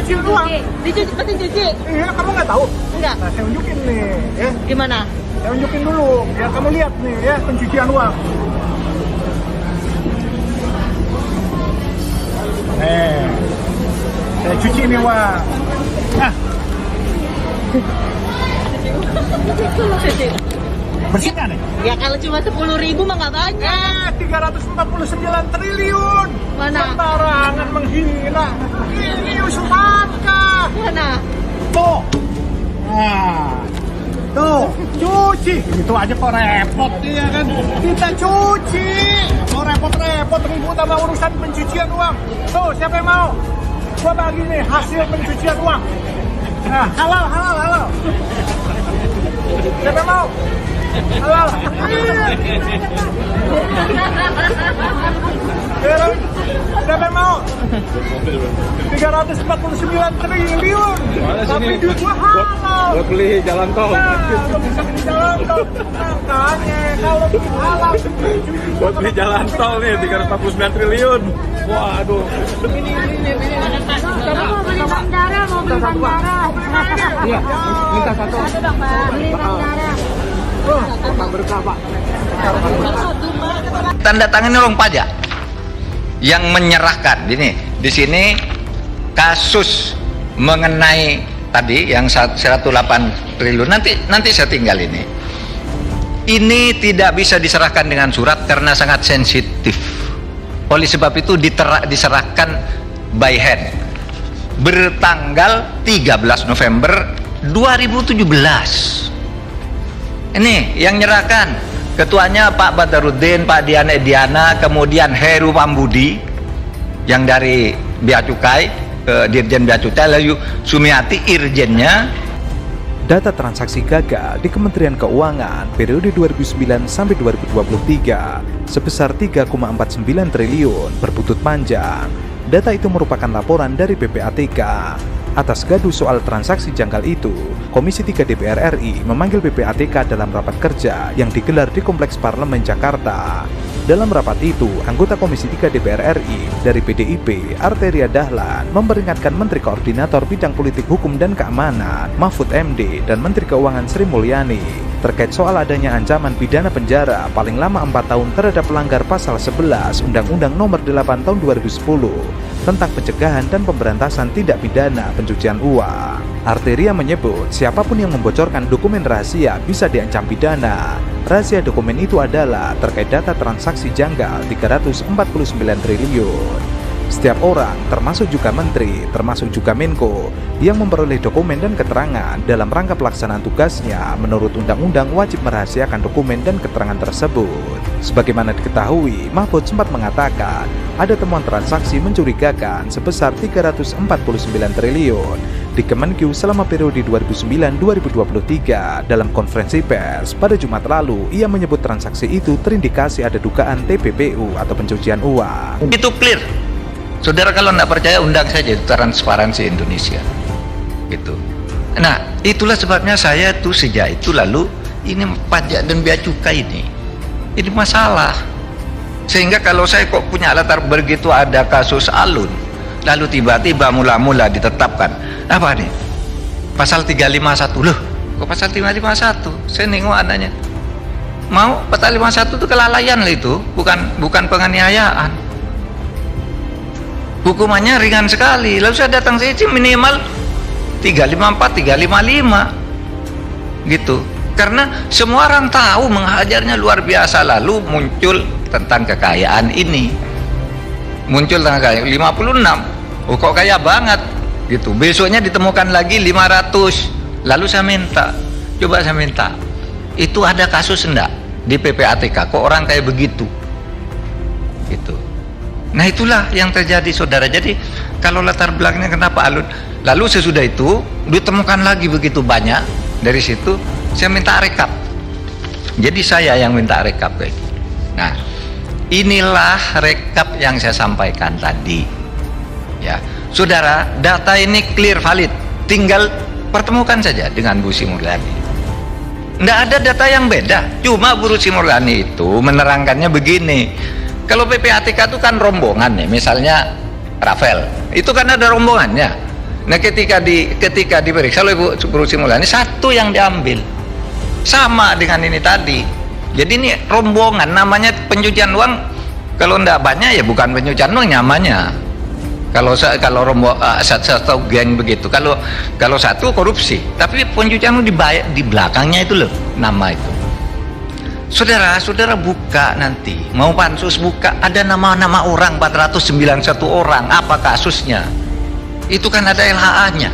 kecil doang. Dicuci, berarti cuci. Iya, kamu nggak tahu? Enggak. Nah, saya unjukin nih, ya. Gimana? Saya unjukin dulu, biar kamu lihat nih, ya, pencucian uang. Saya cuci nih uang. Nah, Cuci. bersih nggak nih? Ya kalau cuma 10.000 mah nggak banyak. 349 triliun. Mana? Sembarangan menghina. Ini usuhankah? Mana? Tuh. Nah. Tuh, cuci. Itu aja kok repot ya kan. Kita cuci. Kok repot-repot ribut sama urusan pencucian uang. Tuh, siapa yang mau? Gua bagi nih hasil pencucian uang. Nah, halal. Siapa yang mau? Halal. Siapa yang mau? 349 triliun. Tapi duit gua halal. Buat beli jalan tol. Nah, lu bisa beli jalan tol. Makanya kalau duit halal Buat beli jalan tol nih 349 triliun. Waduh. Mau beli bandara. Iya, minta satu. Beli bandara. Pak berkah, Pak. Tanda tangan orang pajak yang menyerahkan ini di sini kasus mengenai tadi yang 108 triliun nanti saya tinggal ini tidak bisa diserahkan dengan surat karena sangat sensitif. Oleh sebab itu diserahkan by hand bertanggal 13 November 2017. Ini yang nyerahkan ketuanya Pak Badaruddin, Pak Diana Ediana, kemudian Heru Pambudi yang dari Bea Cukai, Dirjen Bea Cukai, lalu Sumiati Irjennya. Data transaksi gagal di Kementerian Keuangan periode 2009 sampai 2023 sebesar 3,49 triliun berbutut panjang. Data itu merupakan laporan dari PPATK. Atas gaduh soal transaksi janggal itu, Komisi 3 DPR RI memanggil PPATK dalam rapat kerja yang digelar di Kompleks Parlemen Jakarta. Dalam rapat itu, anggota Komisi 3 DPR RI dari PDIP, Arteria Dahlan, memperingatkan Menteri Koordinator Bidang Politik Hukum dan Keamanan, Mahfud MD, dan Menteri Keuangan Sri Mulyani terkait soal adanya ancaman pidana penjara paling lama 4 tahun terhadap pelanggar pasal 11 Undang-Undang Nomor 8 Tahun 2010 tentang pencegahan dan pemberantasan tindak pidana pencucian uang. Arteria menyebut siapapun yang membocorkan dokumen rahasia bisa diancam pidana. Rahasia dokumen itu adalah terkait data transaksi janggal 349 triliun. Setiap orang, termasuk juga menteri, termasuk juga Menko, yang memperoleh dokumen dan keterangan dalam rangka pelaksanaan tugasnya menurut undang-undang wajib merahasiakan dokumen dan keterangan tersebut. Sebagaimana diketahui, Mahfud sempat mengatakan ada temuan transaksi mencurigakan sebesar 349 triliun di Kemenkeu selama periode 2009-2023. Dalam konferensi pers pada Jumat lalu, ia menyebut transaksi itu terindikasi ada dugaan TPPU atau pencucian uang. Itu clear. Saudara kalau tidak percaya undang saja Transparansi Indonesia. Gitu. Nah, itulah sebabnya saya tuh sejak itu lalu ini pajak dan bea cukai ini masalah. Sehingga kalau saya kok punya latar begitu ada kasus alun, lalu tiba-tiba mula-mula ditetapkan apa nih? Pasal 351 loh. Kok pasal 351? Saya nengok adanya. Mau pasal 51 itu kelalaian lah itu, bukan penganiayaan. Hukumannya ringan sekali. Lalu saya datang sini minimal 354, 355 gitu. Karena semua orang tahu menghajarnya luar biasa. Lalu muncul tentang kekayaan ini. Muncul tentang kekayaan 56. Oh kok kaya banget gitu. Besoknya ditemukan lagi 500. Lalu saya minta, coba saya minta, itu ada kasus enggak di PPATK kok orang kayak begitu gitu. Nah itulah yang terjadi saudara. Jadi kalau latar belakangnya kenapa alun, lalu sesudah itu ditemukan lagi begitu banyak. Dari situ saya minta rekap. Jadi saya yang minta rekap. Nah inilah rekap yang saya sampaikan tadi. Ya saudara, data ini clear valid. Tinggal pertemukan saja dengan Bu Sri Mulyani. Tidak ada data yang beda. Cuma Bu Sri Mulyani itu menerangkannya begini. Kalau PPATK itu kan rombongan nih, misalnya Rafael, itu kan ada rombongannya. Nah ketika diperiksa oleh Bu Sri Mulyani, satu yang diambil sama dengan ini tadi. Jadi ini rombongan, namanya pencucian uang. Kalau ndak banyak ya bukan pencucian uang namanya. Kalau satu geng begitu. Kalau satu korupsi, tapi pencucian uang di belakangnya itu loh nama itu. Saudara buka nanti, mau pansus buka, ada nama-nama orang 491 orang, apa kasusnya? Itu kan ada LHA-nya,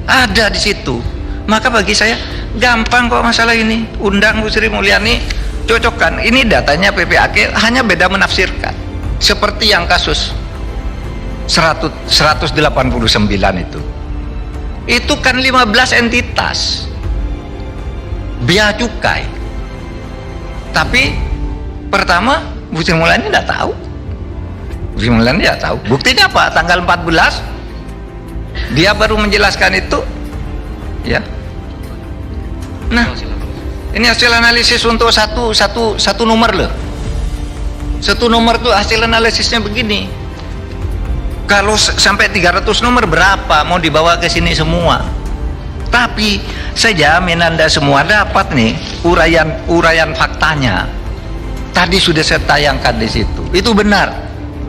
ada di situ. Maka bagi saya gampang kok masalah ini. Undang Bu Sri Mulyani, cocokkan. Ini datanya PPAK, hanya beda menafsirkan. Seperti yang kasus 189 itu kan 15 entitas bea cukai. Tapi pertama Bu Sri Mulyani tidak tahu. Bu Sri Mulyani tidak tahu. Buktinya apa? Tanggal 14 dia baru menjelaskan itu, ya. Nah, ini hasil analisis untuk satu nomor loh. Satu nomor tuh hasil analisisnya begini. Kalau sampai 300 nomor berapa mau dibawa ke sini semua? Tapi saya jamin Anda semua dapat nih uraian faktanya. Tadi sudah saya tayangkan di situ. Itu benar.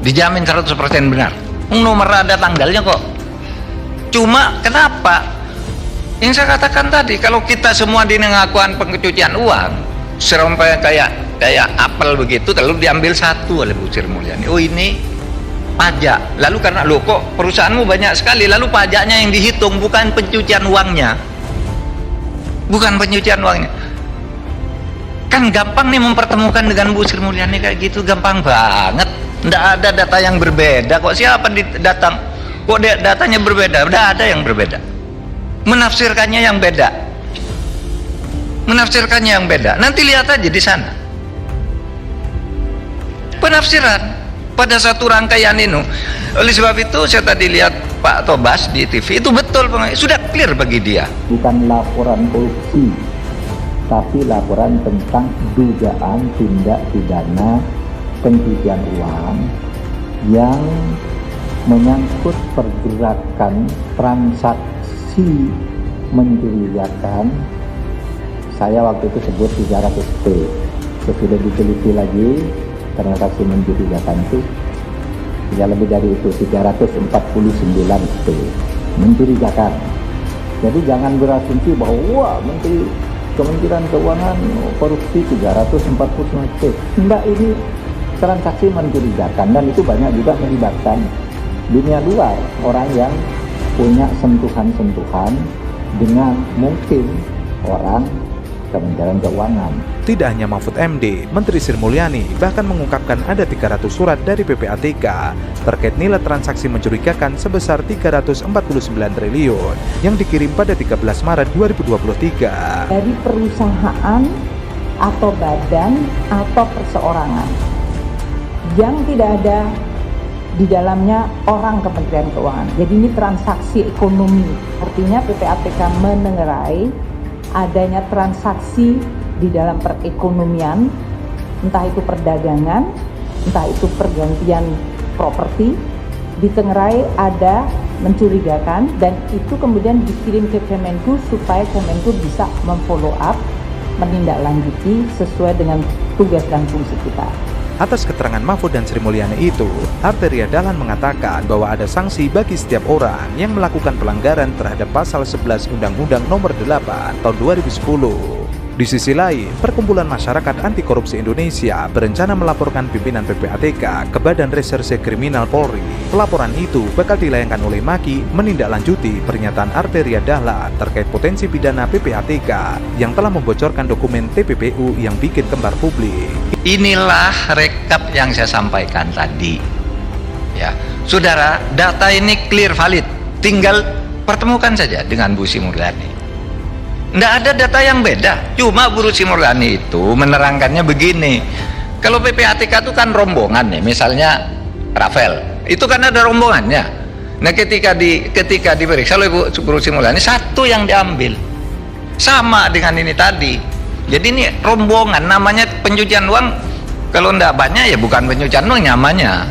Dijamin 100% benar. Nomor ada tanggalnya kok. Cuma kenapa? Yang saya katakan tadi, kalau kita semua dinengakuan pencucian uang, sampai kayak apel begitu, lalu diambil satu oleh Bu Sri Mulyani. Oh ini pajak. Lalu karena lo kok perusahaanmu banyak sekali, lalu pajaknya yang dihitung, bukan pencucian uangnya. Bukan pencucian uangnya. Kan gampang nih mempertemukan dengan Bu Sri Mulyani kayak gitu, gampang banget. Nggak ada data yang berbeda kok. Siapa datang? Kok datanya berbeda? Udah ada yang berbeda. Menafsirkannya yang beda. Menafsirkannya yang beda. Nanti lihat aja di sana. Penafsiran pada satu rangkaian ini. Oleh sebab itu saya tadi lihat Pak Tobas di TV, itu betul, sudah clear bagi dia. Bukan laporan korupsi, tapi laporan tentang dugaan tindak pidana pencucian uang yang menyangkut pergerakan transaksi mencurigakan. Saya waktu itu sebut 300T. Sesudah diteliti lagi, transaksi mencurigakan itu tidak lebih dari itu, 349T mencurigakan. Jadi jangan berasumsi bahwa wah Menteri Kementerian Keuangan korupsi 349T. Enggak, ini transaksi mencurigakan, dan itu banyak juga melibatkan dunia luar, orang yang punya sentuhan-sentuhan dengan mungkin orang Kementerian Keuangan. Tidak hanya Mahfud MD, Menteri Sri Mulyani bahkan mengungkapkan ada 300 surat dari PPATK terkait nilai transaksi mencurigakan sebesar 349 triliun yang dikirim pada 13 Maret 2023. Dari perusahaan atau badan atau perseorangan yang tidak ada di dalamnya orang Kementerian Keuangan. Jadi ini transaksi ekonomi. Artinya PPATK menengarai adanya transaksi di dalam perekonomian, entah itu perdagangan, entah itu pergantian properti, ditengarai ada mencurigakan, dan itu kemudian dikirim ke Kemenku supaya Kemenku bisa memfollow up, menindaklanjuti sesuai dengan tugas dan fungsi kita. Atas keterangan Mahfud dan Sri Mulyani itu, Arteria Dahlan mengatakan bahwa ada sanksi bagi setiap orang yang melakukan pelanggaran terhadap pasal 11 Undang-Undang Nomor 8 Tahun 2010. Di sisi lain, Perkumpulan Masyarakat Anti Korupsi Indonesia berencana melaporkan pimpinan PPATK ke Badan Reserse Kriminal Polri. Pelaporan itu bakal dilayangkan oleh Maki menindaklanjuti pernyataan Arteria Dahlan terkait potensi pidana PPATK yang telah membocorkan dokumen TPPU yang bikin kembar publik. Inilah rekap yang saya sampaikan tadi. Ya, saudara, data ini clear valid. Tinggal pertemukan saja dengan Bu Sri Mulyani. Nggak ada data yang beda. Cuma Bu Sri Mulyani itu menerangkannya begini. Kalau PPATK itu kan rombongan nih, misalnya Rafael, itu kan ada rombongannya. Nah ketika diperiksa oleh Bu Sri Mulyani, satu yang diambil sama dengan ini tadi. Jadi ini rombongan, namanya pencucian uang. Kalau nggak banyak ya bukan pencucian uang namanya.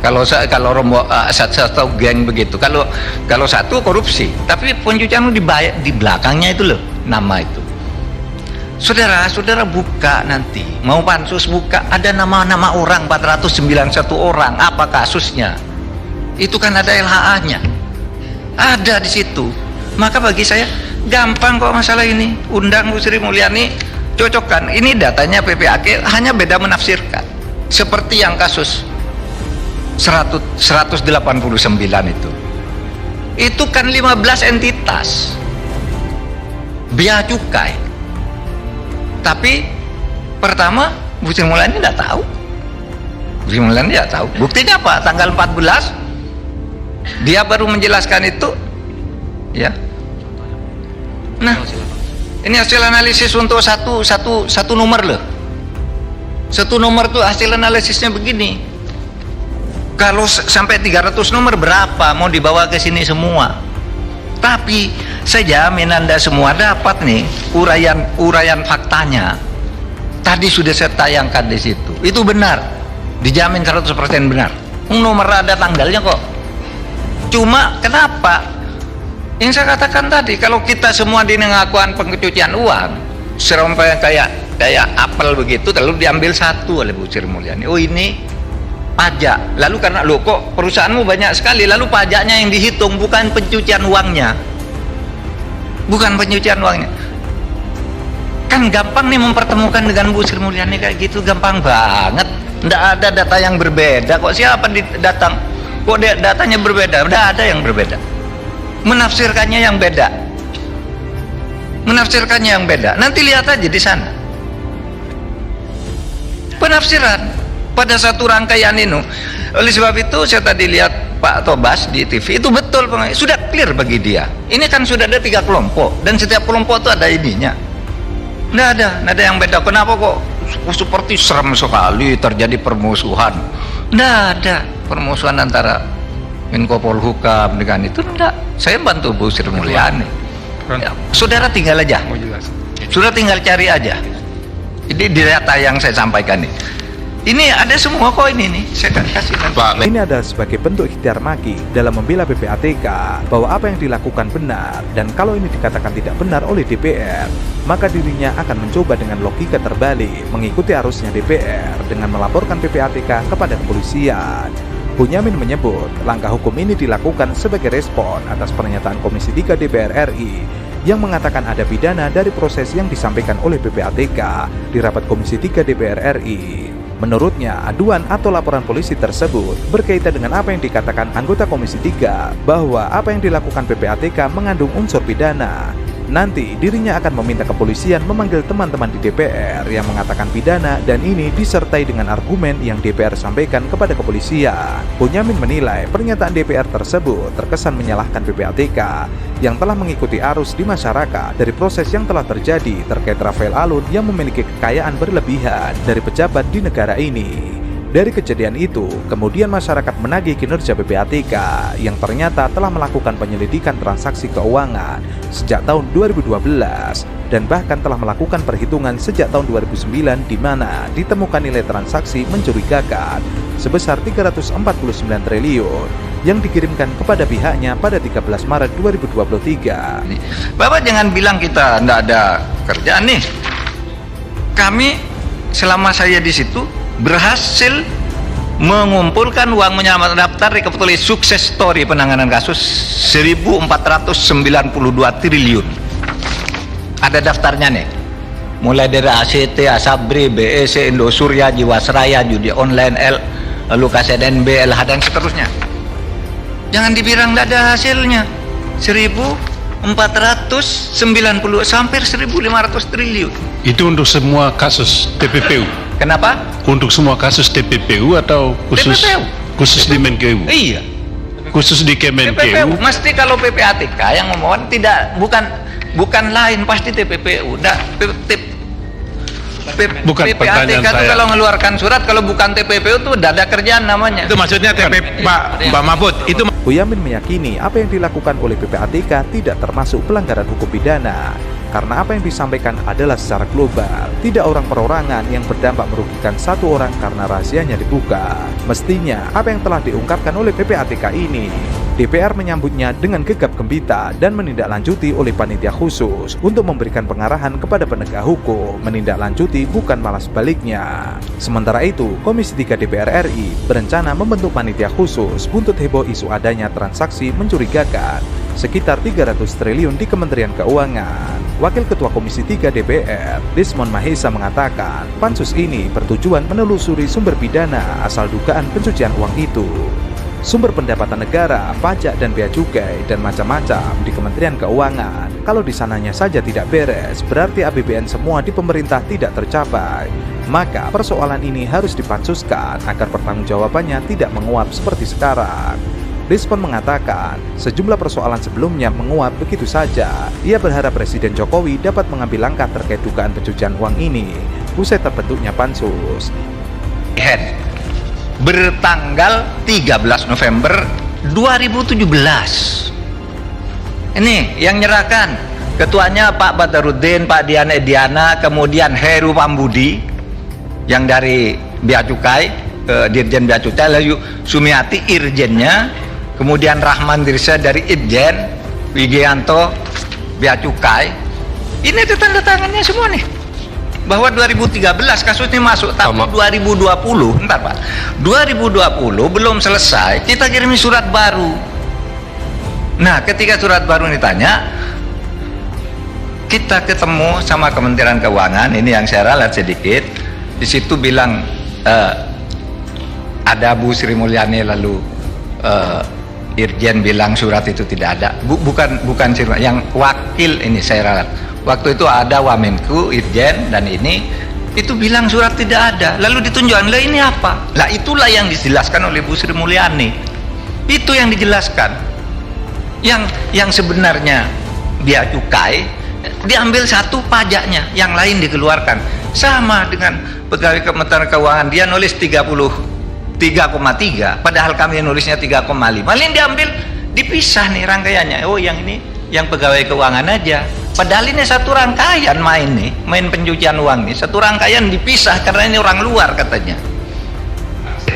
Kalau rombongan satu geng begitu. Kalau satu korupsi, tapi pencucian uang di belakangnya itu loh nama itu. Saudara buka nanti, mau pansus buka, ada nama-nama orang 491 orang, apa kasusnya? Itu kan ada LHA-nya, ada di situ. Maka bagi saya gampang kok masalah ini. Undang Bu Sri Mulyani, cocokkan. Ini datanya PPAK, hanya beda menafsirkan. Seperti yang kasus 189 itu kan 15 entitas bea cukai, tapi pertama Bu Sri Mulyani tidak tahu. Bu Sri Mulyani tidak tahu. Buktinya apa? Tanggal 14 dia baru menjelaskan itu, ya. Nah, ini hasil analisis untuk satu nomor loh. Satu nomor tuh hasil analisisnya begini. Kalau sampai 300 nomor berapa mau dibawa ke sini semua? Tapi saya jamin Anda semua dapat nih uraian faktanya. Tadi sudah saya tayangkan di situ. Itu benar. Dijamin 100% benar. Nomor ada tanggalnya kok. Cuma kenapa? Yang saya katakan tadi, kalau kita semua dinengakuan pencucian uang, sampai kayak apel begitu, lalu diambil satu oleh Bu Sri Mulyani. Oh ini pajak. Lalu karena lo kok perusahaanmu banyak sekali, lalu pajaknya yang dihitung, bukan pencucian uangnya. Bukan pencucian uangnya. Kan gampang nih mempertemukan dengan Bu Sri Mulyani kayak gitu, gampang banget. Nggak ada data yang berbeda kok. Siapa datang? Kok datanya berbeda? Nggak ada yang berbeda. Menafsirkannya yang beda. Menafsirkannya yang beda. Nanti lihat aja di sana. Penafsiran pada satu rangkaian ini. Oleh sebab itu saya tadi lihat Pak Tobas di TV, itu betul, sudah clear bagi dia. Ini kan sudah ada 3 kelompok dan setiap kelompok itu ada ininya. Nggak ada yang beda. Kenapa kok seperti serem sekali terjadi permusuhan? Nggak ada permusuhan antara Menko Polhukam dengan itu, enggak. Saya bantu Bu Sri Mulyani. Ya, saudara tinggal aja. Sudah tinggal cari aja. Ini di data yang saya sampaikan nih. Ini ada semua kok ini nih, saya kasih nanti. Ini ada sebagai bentuk ikhtiar Maki dalam membela PPATK bahwa apa yang dilakukan benar, dan kalau ini dikatakan tidak benar oleh DPR, maka dirinya akan mencoba dengan logika terbalik mengikuti arusnya DPR dengan melaporkan PPATK kepada kepolisian. Bunyamin menyebut langkah hukum ini dilakukan sebagai respon atas pernyataan Komisi 3 DPR RI yang mengatakan ada pidana dari proses yang disampaikan oleh PPATK di rapat Komisi 3 DPR RI. Menurutnya, aduan atau laporan polisi tersebut berkaitan dengan apa yang dikatakan anggota Komisi 3 bahwa apa yang dilakukan PPATK mengandung unsur pidana. Nanti dirinya akan meminta kepolisian memanggil teman-teman di DPR yang mengatakan pidana, dan ini disertai dengan argumen yang DPR sampaikan kepada kepolisian. Bunyamin menilai pernyataan DPR tersebut terkesan menyalahkan PPATK yang telah mengikuti arus di masyarakat dari proses yang telah terjadi terkait Rafael Alun yang memiliki kekayaan berlebihan dari pejabat di negara ini. Dari kejadian itu, kemudian masyarakat menagih kinerja PPATK yang ternyata telah melakukan penyelidikan transaksi keuangan sejak tahun 2012 dan bahkan telah melakukan perhitungan sejak tahun 2009 di mana ditemukan nilai transaksi mencurigakan sebesar 349 triliun yang dikirimkan kepada pihaknya pada 13 Maret 2023. Bapak jangan bilang kita enggak ada kerjaan nih. Kami selama saya di situ berhasil mengumpulkan uang menyelamatkan daftar rekapitulasi sukses story penanganan kasus 1.492 triliun. Ada daftarnya nih, mulai dari ACT, Asabri, BEC, Indosurya, Jiwasraya, judi online, lalu KSNB, LH dan seterusnya. Jangan dibilang tidak ada hasilnya. 1.490 sampai 1.500 triliun. Itu untuk semua kasus TPPU. Kenapa? Untuk semua kasus TPPU atau khusus TPPU. Khusus di Menkeu? Iya. Khusus di Kemenkeu. TPPU. Mesti kalau PPATK yang memohon tidak, bukan lain, pasti TPPU. Bukan pertanyaan PPATK itu saya. kalau mengeluarkan surat, kalau bukan TPPU itu tidak ada kerjaan namanya. Itu maksudnya Pak Mahfud. Itu Boyamin meyakini apa yang dilakukan oleh PPATK tidak termasuk pelanggaran hukum pidana. karena apa yang disampaikan adalah secara global, tidak orang perorangan yang berdampak merugikan satu orang karena rahasianya dibuka. Mestinya apa yang telah diungkapkan oleh PPATK ini, DPR menyambutnya dengan gegap gempita dan menindaklanjuti oleh panitia khusus untuk memberikan pengarahan kepada penegak hukum, menindaklanjuti bukan malah sebaliknya. Sementara itu, Komisi 3 DPR RI berencana membentuk panitia khusus buntut heboh isu adanya transaksi mencurigakan sekitar 300 triliun di Kementerian Keuangan. Wakil Ketua Komisi 3 DPR, Desmond Mahesa mengatakan, pansus ini bertujuan menelusuri sumber pidana asal dugaan pencucian uang itu. Sumber pendapatan negara, pajak dan bea cukai, dan macam-macam di Kementerian Keuangan. Kalau di sananya saja tidak beres, berarti APBN semua di pemerintah tidak tercapai. Maka persoalan ini harus dipansuskan agar pertanggungjawabannya tidak menguap seperti sekarang. Desmond mengatakan, sejumlah persoalan sebelumnya menguap begitu saja. Ia berharap Presiden Jokowi dapat mengambil langkah terkait dugaan pencucian uang ini usai terbentuknya pansus. Bertanggal 13 November 2017. Ini yang nyerahkan. Ketuanya Pak Badarudin, Pak Diana Ediana, kemudian Heru Pambudi yang dari Bea Cukai, Dirjen Bea Cukai, lalu Sumiati Irjennya, kemudian Rahman Dirsa dari Itjen, Wigianto Bea Cukai. Ini ada tanda tangannya semua nih. Bahwa 2013 kasus ini masuk, tapi 2020, entar Pak, 2020 belum selesai, kita kirim surat baru. Nah, ketika surat baru ditanya, kita ketemu sama Kementerian Keuangan, ini yang saya ralat sedikit, di situ bilang ada Bu Sri Mulyani, lalu Irjen bilang surat itu tidak ada. Bukan Sri Mulyani, yang wakil ini saya ralat. Waktu itu ada Wamenku, Irjen, dan ini itu bilang surat tidak ada. Lalu ditunjukkan, lah ini apa? Lah itulah yang dijelaskan oleh Bu Sri Mulyani. Itu yang dijelaskan. Yang sebenarnya Bea Cukai diambil satu pajaknya, yang lain dikeluarkan. Sama dengan pegawai Kementerian Keuangan, dia nulis 33,3, padahal kami nulisnya 3,5. Malin diambil, dipisah nih rangkaiannya. Oh, yang ini yang pegawai keuangan aja. Padahal ini satu rangkaian main pencucian uang nih, satu rangkaian dipisah karena ini orang luar katanya.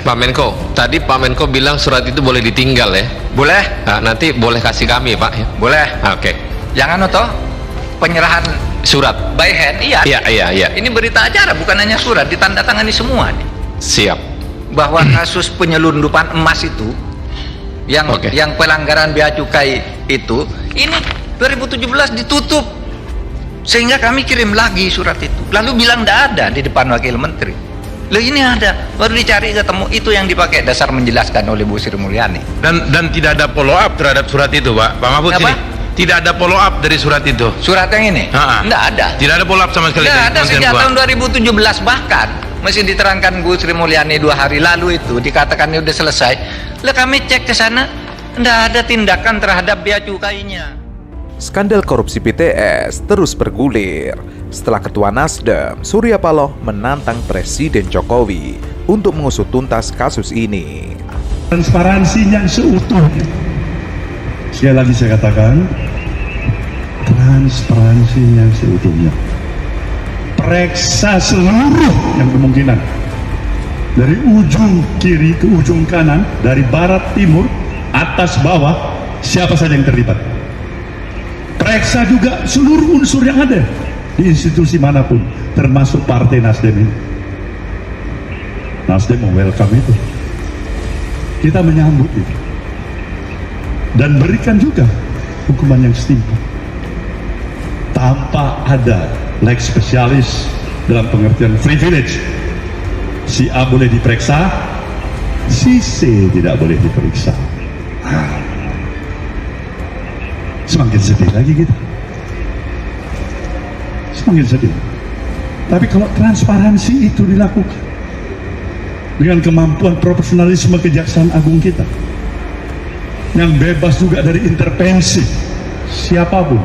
Pak Menko, tadi Pak Menko bilang surat itu boleh ditinggal ya? Boleh. Nah, nanti boleh kasih kami Pak ya? Boleh. Oke. Jangan toh penyerahan Surat by hand, iya. Ini berita acara, bukan hanya surat, ditandatangani semua nih. Siap. Bahwa kasus penyelundupan emas itu, yang pelanggaran bea cukai itu, ini 2017 ditutup, sehingga kami kirim lagi surat itu. Lalu bilang tidak ada di depan wakil menteri. Loh, ini ada, baru dicari ketemu, itu yang dipakai dasar menjelaskan oleh Bu Sri Mulyani. Dan tidak ada follow up terhadap surat itu, Pak Mahfud. Sini. Tidak ada follow up dari surat itu. Surat yang ini? Tidak ada. Tidak ada follow up sama sekali. Tidak ada sejak tahun 2017, bahkan masih diterangkan Bu Sri Mulyani 2 hari lalu itu dikatakan ini sudah selesai. Lah kami cek ke sana, tidak ada tindakan terhadap bea cukainya. Skandal korupsi BTS terus bergulir setelah Ketua Nasdem Surya Paloh menantang Presiden Jokowi untuk mengusut tuntas kasus ini. Transparansi yang seutuhnya. Sekali lagi saya katakan, transparansi yang seutuhnya. Periksa seluruh yang kemungkinan, dari ujung kiri ke ujung kanan, dari barat timur, atas bawah, siapa saja yang terlibat. Periksa juga seluruh unsur yang ada di institusi manapun, termasuk Partai Nasdem ini. Nasdem welcome itu, kita menyambut itu, dan berikan juga hukuman yang setimpal, tanpa ada lex spesialis dalam pengertian privilege. Si A boleh diperiksa, si C tidak boleh diperiksa. Semakin sedih lagi kita, semakin sedih. Tapi kalau transparansi itu dilakukan dengan kemampuan profesionalisme Kejaksaan Agung kita, yang bebas juga dari intervensi siapapun,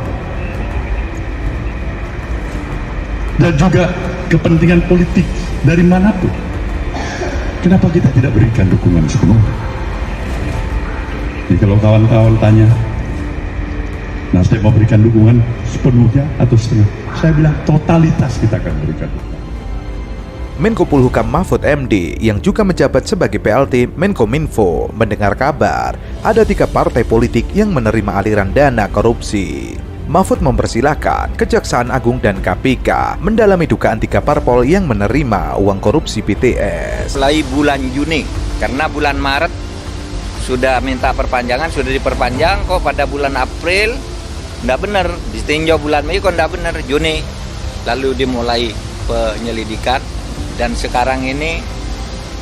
dan juga kepentingan politik dari manapun, kenapa kita tidak berikan dukungan sepenuhnya? Jadi kalau kawan-kawan tanya, Nasdem memberikan dukungan sepenuhnya atau setengah. Saya bilang totalitas kita akan berikan. Menko Polhukam Mahfud MD yang juga menjabat sebagai PLT Menkominfo mendengar kabar ada 3 partai politik yang menerima aliran dana korupsi. Mahfud mempersilahkan Kejaksaan Agung dan KPK mendalami dugaan 3 parpol yang menerima uang korupsi BTS. Mulai bulan Juni, karena bulan Maret sudah minta perpanjangan, sudah diperpanjang kok pada bulan April nggak benar, ditinjau bulan Mei kok nggak benar, Juni lalu dimulai penyelidikan dan sekarang ini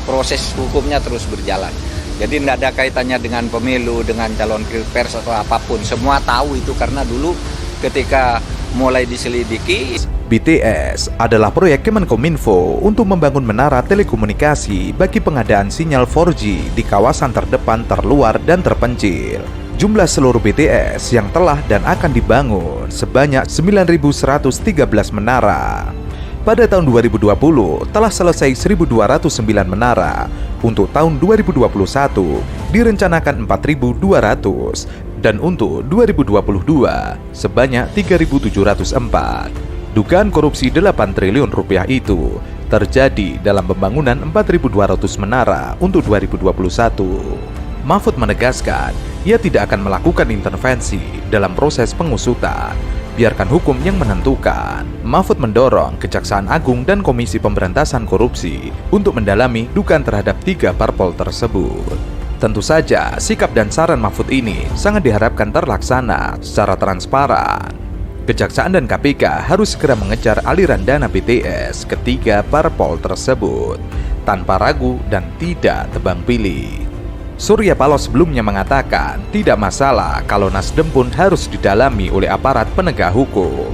proses hukumnya terus berjalan. Jadi tidak ada kaitannya dengan pemilu, dengan calon pilpres atau apapun. Semua tahu itu karena dulu ketika mulai diselidiki. BTS adalah proyek Kemenkominfo untuk membangun menara telekomunikasi bagi pengadaan sinyal 4G di kawasan terdepan, terluar, dan terpencil. Jumlah seluruh BTS yang telah dan akan dibangun sebanyak 9.113 menara. Pada tahun 2020 telah selesai 1.209 menara. Untuk tahun 2021 direncanakan 4.200 dan untuk 2022 sebanyak 3.704. Dugaan korupsi 8 triliun rupiah itu terjadi dalam pembangunan 4.200 menara untuk 2021. Mahfud menegaskan ia tidak akan melakukan intervensi dalam proses pengusutan. Biarkan hukum yang menentukan. Mahfud mendorong Kejaksaan Agung dan Komisi Pemberantasan Korupsi untuk mendalami dugaan terhadap 3 parpol tersebut. Tentu saja, sikap dan saran Mahfud ini sangat diharapkan terlaksana secara transparan. Kejaksaan dan KPK harus segera mengejar aliran dana BTS ke 3 parpol tersebut tanpa ragu dan tidak tebang pilih. Surya Paloh sebelumnya mengatakan tidak masalah kalau Nasdem pun harus didalami oleh aparat penegak hukum.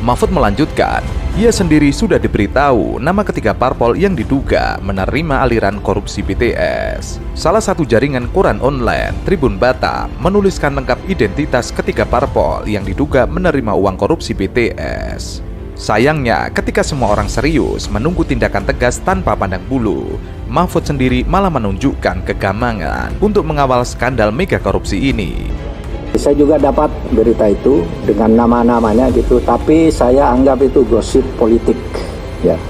Mahfud melanjutkan, ia sendiri sudah diberitahu nama ketiga parpol yang diduga menerima aliran korupsi BTS. Salah satu jaringan koran online, Tribun Batam, menuliskan lengkap identitas ketiga parpol yang diduga menerima uang korupsi BTS. Sayangnya, ketika semua orang serius menunggu tindakan tegas tanpa pandang bulu, Mahfud sendiri malah menunjukkan kegamangan untuk mengawal skandal mega korupsi ini. Saya juga dapat berita itu dengan nama-namanya gitu, tapi saya anggap itu gosip politik, ya,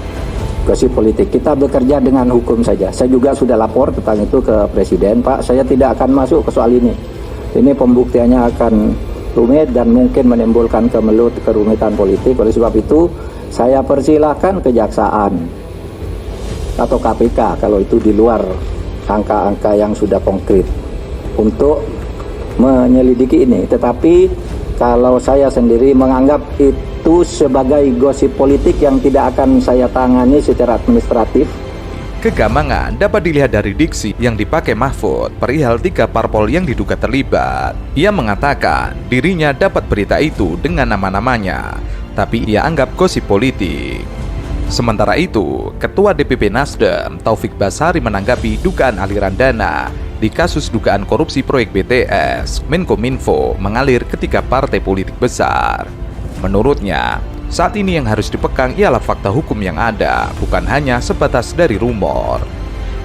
gosip politik. Kita bekerja dengan hukum saja. Saya juga sudah lapor tentang itu ke Presiden, Pak. Saya tidak akan masuk ke soal ini. Ini pembuktiannya akan rumit dan mungkin menimbulkan kerumitan politik. Oleh sebab itu, saya persilahkan Kejaksaan atau KPK kalau itu di luar angka-angka yang sudah konkret untuk menyelidiki ini. Tetapi kalau saya sendiri menganggap itu sebagai gosip politik yang tidak akan saya tangani secara administratif. Kegamangan dapat dilihat dari diksi yang dipakai Mahfud perihal 3 parpol yang diduga terlibat. Ia mengatakan dirinya dapat berita itu dengan nama-namanya, tapi ia anggap gosip politik. Sementara itu, Ketua DPP Nasdem Taufik Basari menanggapi dugaan aliran dana di kasus dugaan korupsi proyek BTS, Menkominfo mengalir ke 3 partai politik besar. Menurutnya, saat ini yang harus dipegang ialah fakta hukum yang ada, bukan hanya sebatas dari rumor.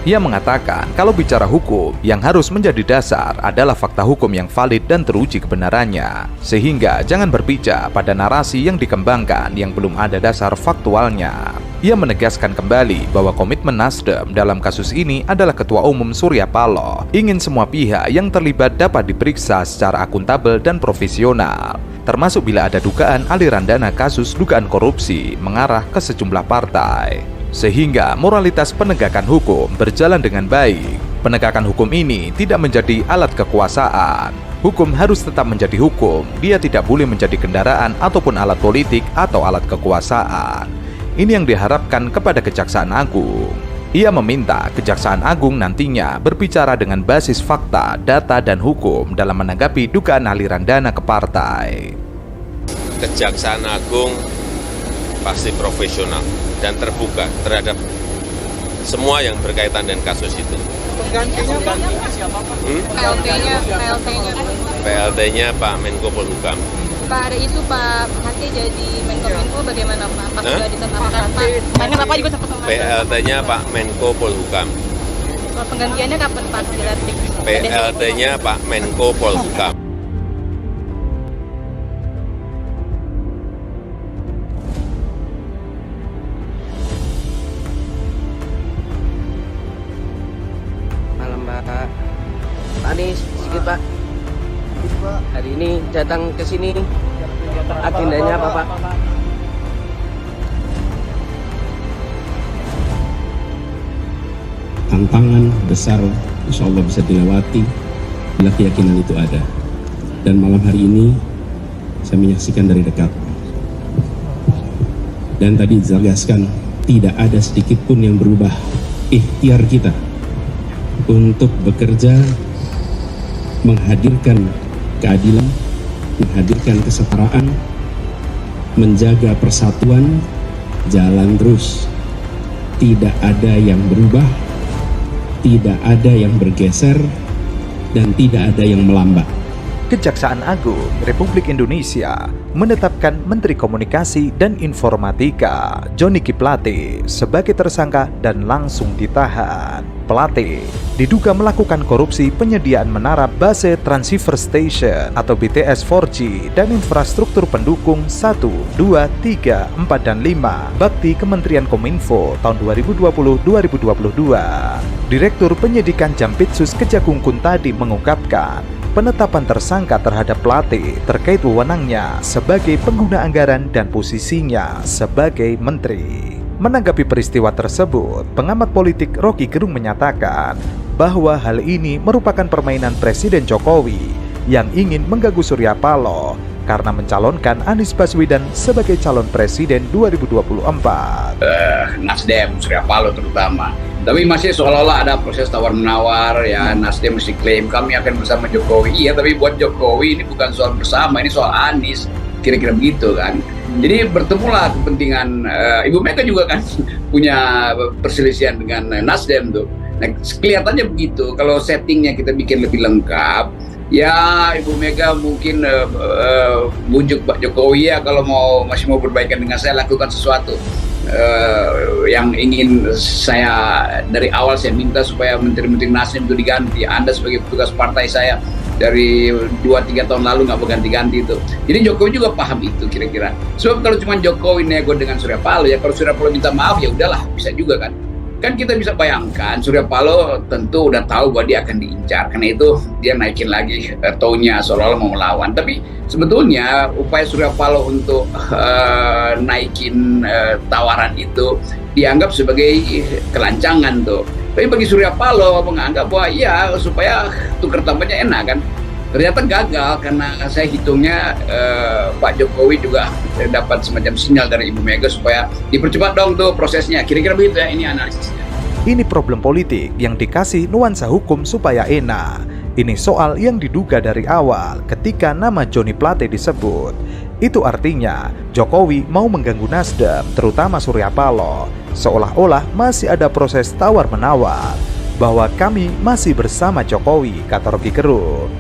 Ia mengatakan kalau bicara hukum, yang harus menjadi dasar adalah fakta hukum yang valid dan teruji kebenarannya. Sehingga jangan berpijak pada narasi yang dikembangkan yang belum ada dasar faktualnya. Ia menegaskan kembali bahwa komitmen Nasdem dalam kasus ini adalah Ketua Umum Surya Paloh ingin semua pihak yang terlibat dapat diperiksa secara akuntabel dan profesional, termasuk bila ada dugaan aliran dana kasus dugaan korupsi mengarah ke sejumlah partai. Sehingga moralitas penegakan hukum berjalan dengan baik. Penegakan hukum ini tidak menjadi alat kekuasaan. Hukum harus tetap menjadi hukum. Dia tidak boleh menjadi kendaraan ataupun alat politik atau alat kekuasaan. Ini yang diharapkan kepada Kejaksaan Agung. Ia meminta Kejaksaan Agung nantinya berbicara dengan basis fakta, data, dan hukum dalam menanggapi dugaan aliran dana ke partai. Kejaksaan Agung pasti profesional dan terbuka terhadap semua yang berkaitan dengan kasus itu. Penggantinya Pak siapa Pak? PLT-nya Pak Menko Polhukam. Pak, ada isu Pak Hati jadi Menkominfo bagaimana Pak? Apa sudah ditetapkan Pak? Karena Bapak juga sempat sama. PLT-nya Pak Menko Polhukam. Penggantiannya kapan Pak dilantik? PLT-nya Pak Menko Polhukam. Anies sedikit Pak. Hari ini datang ke sini, agendanya apa Pak? Tantangan besar insya Allah bisa dilewati bila keyakinan itu ada. Dan malam hari ini saya menyaksikan dari dekat. Dan tadi dijelaskan tidak ada sedikit pun yang berubah ikhtiar kita untuk bekerja menghadirkan keadilan, menghadirkan kesetaraan, menjaga persatuan, jalan terus. Tidak ada yang berubah, tidak ada yang bergeser, dan tidak ada yang melambat. Kejaksaan Agung Republik Indonesia menetapkan Menteri Komunikasi dan Informatika Johnny G. Plate sebagai tersangka dan langsung ditahan. Plate diduga melakukan korupsi penyediaan menara base transceiver station atau BTS 4G dan infrastruktur pendukung 1, 2, 3, 4, dan 5 bakti Kementerian Kominfo tahun 2020-2022. Direktur Penyidikan Jampitsus Kejagung Kuntadi mengungkapkan penetapan tersangka terhadap Plate terkait wewenangnya sebagai pengguna anggaran dan posisinya sebagai menteri. Menanggapi peristiwa tersebut, pengamat politik Rocky Gerung menyatakan bahwa hal ini merupakan permainan Presiden Jokowi yang ingin mengganggu Surya Paloh karena mencalonkan Anies Baswedan sebagai calon presiden 2024. Nasdem, Surya Paloh terutama. Tapi masih seolah-olah ada proses tawar-menawar, ya. Nasdem mesti klaim kami akan bersama Jokowi. Iya, tapi buat Jokowi ini bukan soal bersama, ini soal Anies. Kira-kira begitu kan. Jadi bertemulah kepentingan, Ibu Mega juga kan punya perselisihan dengan Nasdem tuh. Nah, kelihatannya begitu. Kalau settingnya kita bikin lebih lengkap, ya Ibu Mega mungkin bujuk Pak Jokowi, ya kalau masih mau berbaikan dengan saya, lakukan sesuatu. Yang ingin saya dari awal saya minta supaya menteri-menteri Nasdem itu diganti. Anda sebagai petugas partai saya dari 2-3 tahun lalu nggak berganti-ganti itu. Jadi Jokowi juga paham itu kira-kira. Sebab kalau cuma Jokowi nego dengan Surya Paloh, ya kalau Surya Paloh minta maaf ya udahlah, bisa juga kan. Kan kita bisa bayangkan Surya Paloh tentu udah tahu bahwa dia akan diincar, karena itu dia naikin lagi tone-nya seolah-olah mau melawan. Tapi sebetulnya upaya Surya Paloh untuk naikin tawaran itu dianggap sebagai kelancangan tuh. Tapi bagi Surya Paloh menganggap bahwa ya supaya tukar tambahnya enak kan. Ternyata gagal karena saya hitungnya Pak Jokowi juga dapat semacam sinyal dari Ibu Mega supaya dipercepat dong tuh prosesnya. Kira-kira begitu ya, ini analisisnya. Ini problem politik yang dikasih nuansa hukum supaya enak. Ini soal yang diduga dari awal ketika nama Johnny Plate disebut. Itu artinya Jokowi mau mengganggu Nasdem, terutama Surya Paloh. Seolah-olah masih ada proses tawar-menawar bahwa kami masih bersama Jokowi, kata Rocky Gerung.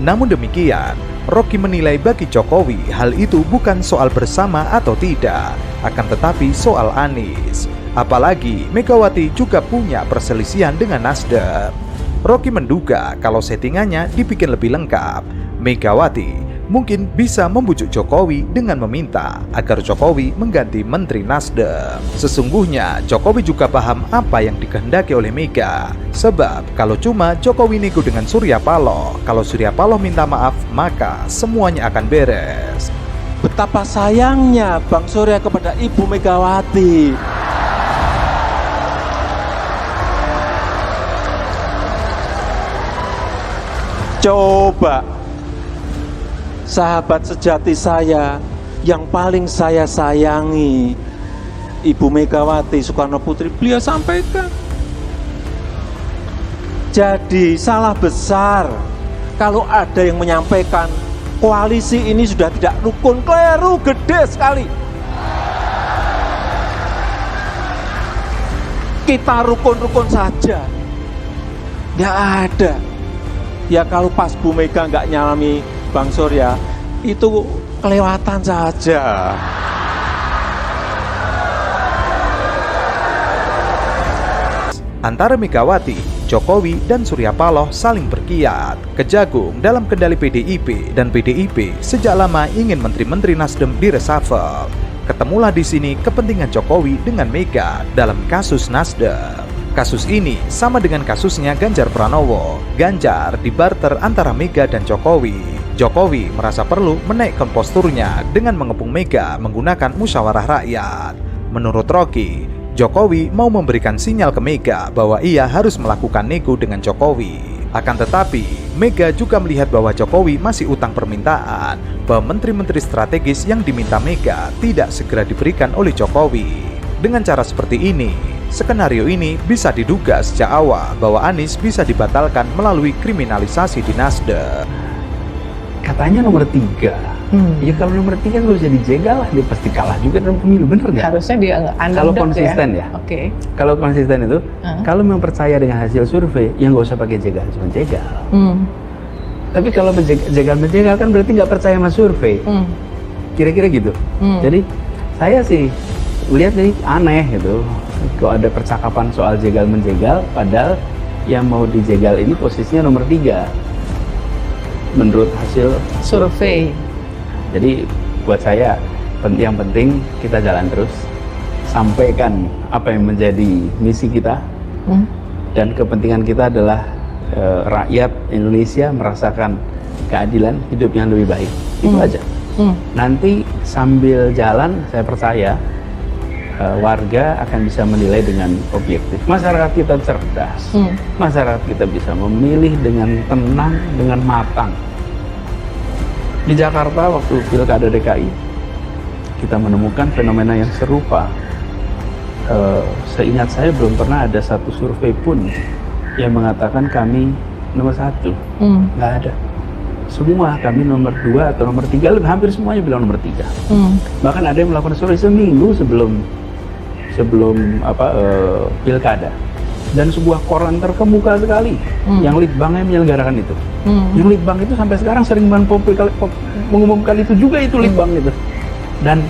Namun demikian, Rocky menilai bagi Jokowi hal itu bukan soal bersama atau tidak, akan tetapi soal Anies. Apalagi Megawati juga punya perselisihan dengan Nasdem. Rocky menduga kalau settingannya dibikin lebih lengkap, Megawati mungkin bisa membujuk Jokowi dengan meminta agar Jokowi mengganti Menteri Nasdem. Sesungguhnya Jokowi juga paham apa yang dikehendaki oleh Mega. Sebab kalau cuma Jokowi nego dengan Surya Paloh, kalau Surya Paloh minta maaf, maka semuanya akan beres. Betapa sayangnya Bang Surya kepada Ibu Megawati. Coba sahabat sejati saya yang paling saya sayangi, Ibu Megawati Soekarno Putri, beliau sampaikan. Jadi salah besar kalau ada yang menyampaikan koalisi ini sudah tidak rukun. Keliru gede sekali. Kita rukun-rukun saja, nggak ada. Ya kalau pas Bu Mega nggak nyalami Bang Surya, itu kelewatan saja. Antara Megawati, Jokowi, dan Surya Paloh saling berkiat. Kejagung dalam kendali PDIP, dan PDIP sejak lama ingin menteri-menteri Nasdem diresafel. Ketemulah di sini kepentingan Jokowi dengan Mega dalam kasus Nasdem. Kasus ini sama dengan kasusnya Ganjar Pranowo. Ganjar dibarter antara Mega dan Jokowi. Jokowi merasa perlu menaikkan posturnya dengan mengepung Mega menggunakan musyawarah rakyat. Menurut Rocky, Jokowi mau memberikan sinyal ke Mega bahwa ia harus melakukan nego dengan Jokowi. Akan tetapi, Mega juga melihat bahwa Jokowi masih utang permintaan, bahwa menteri-menteri strategis yang diminta Mega tidak segera diberikan oleh Jokowi. Dengan cara seperti ini, skenario ini bisa diduga sejak awal bahwa Anies bisa dibatalkan melalui kriminalisasi di Nasdem. Katanya nomor 3. Ya kalau nomor 3 nggak bisa dijegal lah, dia pasti kalah juga dalam pemilu, bener nggak? Harusnya dia Kalau konsisten ya. Oke. Kalau konsisten itu, kalau memang percaya dengan hasil survei, ya nggak usah pakai jegal, cuma jegal. Tapi kalau menjegal kan berarti nggak percaya sama survei. Kira-kira gitu. Jadi saya sih lihat ini aneh gitu. Kalau ada percakapan soal jegal menjegal, padahal yang mau dijegal ini posisinya nomor 3 menurut hasil survei. Jadi buat saya yang penting kita jalan terus, sampaikan apa yang menjadi misi kita, dan kepentingan kita adalah rakyat Indonesia merasakan keadilan, hidup yang lebih baik. Itu aja. Nanti sambil jalan saya percaya warga akan bisa menilai dengan objektif. Masyarakat kita cerdas, masyarakat kita bisa memilih dengan tenang, dengan matang. Di Jakarta waktu Pilkada DKI kita menemukan fenomena yang serupa. Seingat saya belum pernah ada satu survei pun yang mengatakan kami nomor 1. Nggak ada. Semua kami nomor 2 atau nomor 3, hampir semuanya bilang nomor 3. Bahkan ada yang melakukan survei seminggu sebelum Pilkada. Dan sebuah koran terkemuka sekali yang Litbangnya menyelenggarakan itu. Yang Litbang itu sampai sekarang sering mengumumkan itu juga, itu Litbang itu. Dan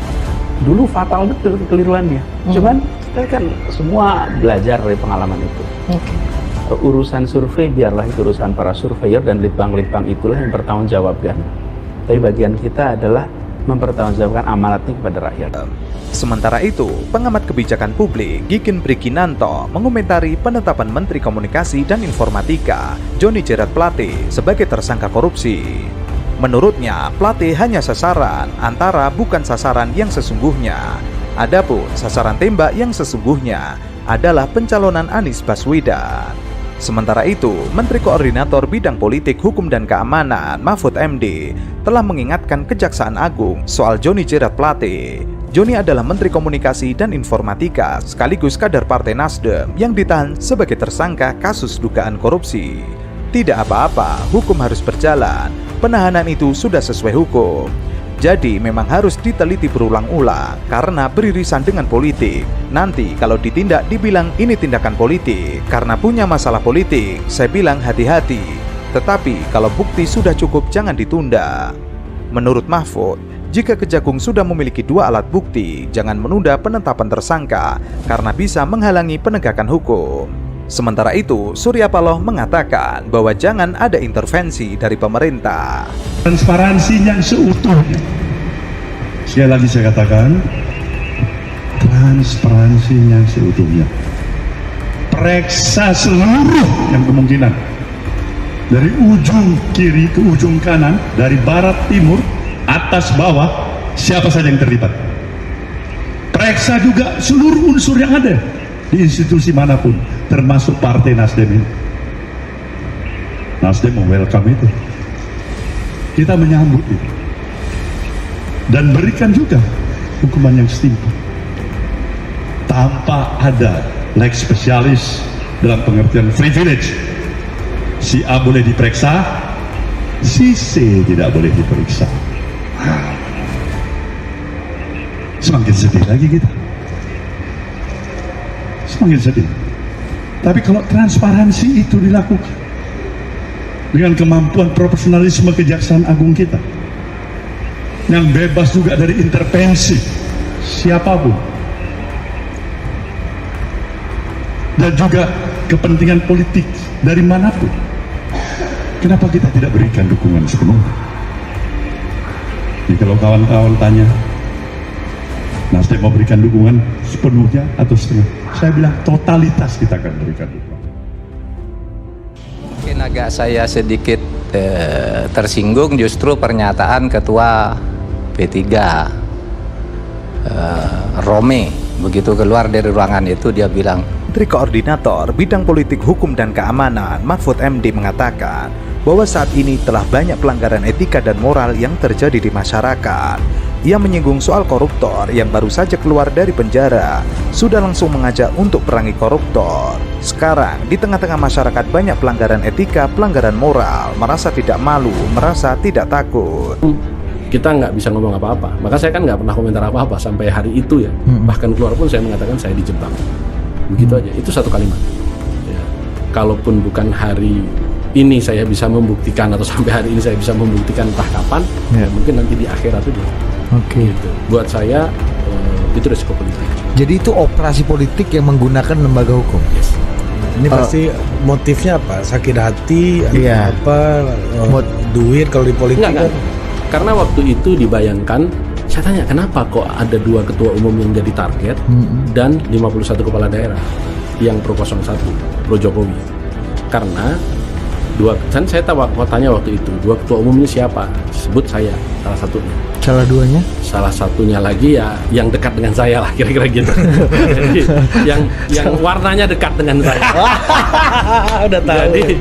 dulu fatal betul kekeliruannya. Cuman kita kan semua belajar dari pengalaman itu. Urusan survei biarlah itu urusan para surveyor, dan Litbang itulah yang bertanggungjawabkan. Tapi bagian kita adalah mempertanggungjawabkan amanatnya kepada rakyat. Sementara itu, pengamat kebijakan publik Gikin Prikinanto mengomentari penetapan Menteri Komunikasi dan Informatika Johnny Jerat Plate sebagai tersangka korupsi. Menurutnya, Plate hanya sasaran antara bukan sasaran yang sesungguhnya. Adapun sasaran tembak yang sesungguhnya adalah pencalonan Anies Baswedan. Sementara itu, Menteri Koordinator Bidang Politik, Hukum dan Keamanan Mahfud MD telah mengingatkan Kejaksaan Agung soal Johnny Jerat Plate. Johnny adalah Menteri Komunikasi dan Informatika sekaligus kader Partai Nasdem yang ditahan sebagai tersangka kasus dugaan korupsi. Tidak apa-apa, hukum harus berjalan. Penahanan itu sudah sesuai hukum. Jadi memang harus diteliti berulang-ulang karena beririsan dengan politik. Nanti kalau ditindak dibilang ini tindakan politik karena punya masalah politik. Saya bilang hati-hati. Tetapi kalau bukti sudah cukup jangan ditunda. Menurut Mahfud, jika Kejagung sudah memiliki 2 alat bukti, jangan menunda penetapan tersangka karena bisa menghalangi penegakan hukum. Sementara itu, Surya Paloh mengatakan bahwa jangan ada intervensi dari pemerintah. Transparansi yang seutuhnya. Sekali lagi saya katakan, transparansi yang seutuhnya. Periksa seluruh yang kemungkinan. Dari ujung kiri ke ujung kanan, dari barat timur, atas bawah, siapa saja yang terlibat. Periksa juga seluruh unsur yang ada di institusi manapun, termasuk Partai Nasdem ini. Nasdem welcome itu. Kita menyambut itu. Dan berikan juga hukuman yang setimpal. Tanpa ada lex spesialis dalam pengertian privilege. Si A boleh diperiksa, si C tidak boleh diperiksa. Semakin sedih lagi kita. Semakin sedih. Tapi kalau transparansi itu dilakukan dengan kemampuan profesionalisme Kejaksaan Agung kita yang bebas juga dari intervensi siapapun dan juga kepentingan politik dari manapun, kenapa kita tidak berikan dukungan sepenuhnya? Jadi kalau kawan-kawan tanya Nasdem memberikan dukungan sepenuhnya atau setengah. Saya bilang totalitas kita akan berikan dukungan. Mungkin agak saya sedikit tersinggung justru pernyataan Ketua P3 Romi. Begitu keluar dari ruangan itu dia bilang, Menteri Koordinator Bidang Politik Hukum dan Keamanan Mahfud MD mengatakan bahwa saat ini telah banyak pelanggaran etika dan moral yang terjadi di masyarakat. Ia menyinggung soal koruptor yang baru saja keluar dari penjara, sudah langsung mengajak untuk perangi koruptor. Sekarang, di tengah-tengah masyarakat banyak pelanggaran etika, pelanggaran moral, merasa tidak malu, merasa tidak takut. Kita nggak bisa ngomong apa-apa, maka saya kan nggak pernah komentar apa-apa sampai hari itu ya. Bahkan keluar pun saya mengatakan saya dijebak. Begitu aja, itu satu kalimat. Ya. Kalaupun bukan hari ini saya bisa membuktikan atau sampai hari ini saya bisa membuktikan entah kapan, ya mungkin nanti di akhirat itu. Gitu. Buat saya itu resiko politik. Jadi itu operasi politik yang menggunakan lembaga hukum. Yes. Ini pasti motifnya apa? Sakit hati atau apa? Duit kalau di politik enggak. Karena waktu itu dibayangkan, saya tanya kenapa kok ada 2 ketua umum yang jadi target dan 51 kepala daerah yang pro 01, pro Jokowi. Karena kan saya tanya waktu itu 2 ketua umum ini siapa? Sebut saya salah satunya. Salah duanya? Salah satunya lagi ya yang dekat dengan saya lah, kira-kira gitu. Jadi yang warnanya dekat dengan saya. Udah tahu. Jadi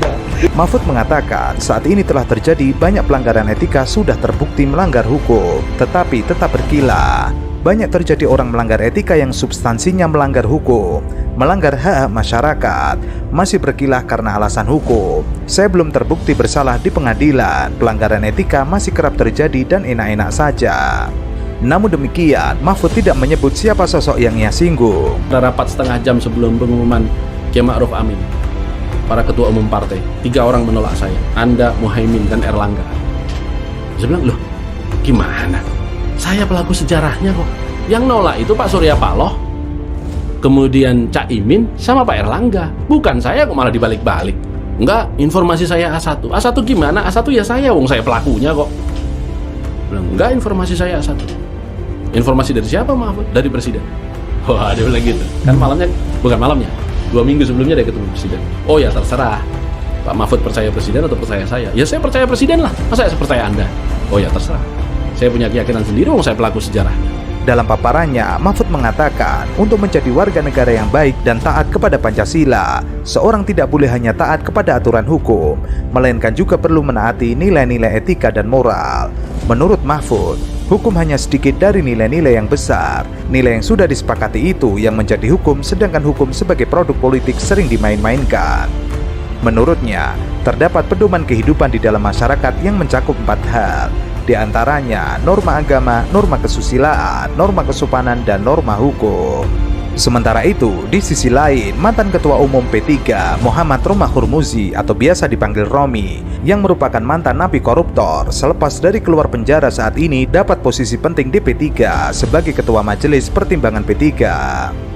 Mahfud mengatakan saat ini telah terjadi banyak pelanggaran etika sudah terbukti melanggar hukum, tetapi tetap berkilah. Banyak terjadi orang melanggar etika yang substansinya melanggar hukum, melanggar hak masyarakat, masih berkilah karena alasan hukum. Saya belum terbukti bersalah di pengadilan, pelanggaran etika masih kerap terjadi dan enak-enak saja. Namun demikian, Mahfud tidak menyebut siapa sosok yang ia singgung. Rapat setengah jam sebelum pengumuman Kiai Ma'ruf Amin, para ketua umum partai, 3 orang menolak saya, Anda, Muhaimin, dan Erlangga. Saya bilang, loh gimana? Saya pelaku sejarahnya kok. Yang nolak itu Pak Surya Paloh, kemudian Cak Imin, sama Pak Erlangga. Bukan saya kok malah dibalik-balik. Enggak, informasi saya A1. A1 gimana? A1 ya saya, wong saya pelakunya kok. Bilang, enggak, informasi saya A1. Informasi dari siapa Mahfud? Dari Presiden. Wah, dia bilang gitu. Kan malamnya, bukan malamnya, 2 minggu sebelumnya dia ketemu Presiden. Oh ya terserah, Pak Mahfud percaya Presiden atau percaya saya? Ya saya percaya Presiden lah, masa saya percaya Anda? Oh ya terserah, saya punya keyakinan sendiri, wong saya pelaku sejarahnya. Dalam paparannya, Mahfud mengatakan untuk menjadi warga negara yang baik dan taat kepada Pancasila, seorang tidak boleh hanya taat kepada aturan hukum, melainkan juga perlu menaati nilai-nilai etika dan moral. Menurut Mahfud, hukum hanya sedikit dari nilai-nilai yang besar. Nilai yang sudah disepakati itu yang menjadi hukum, sedangkan hukum sebagai produk politik sering dimain-mainkan. Menurutnya, terdapat pedoman kehidupan di dalam masyarakat yang mencakup 4 hal. Di antaranya norma agama, norma kesusilaan, norma kesopanan, dan norma hukum. Sementara itu, di sisi lain, mantan Ketua Umum P3 Muhammad Romahur Muzi atau biasa dipanggil Romi, yang merupakan mantan napi koruptor, selepas dari keluar penjara saat ini dapat posisi penting di P3 sebagai Ketua Majelis Pertimbangan P3.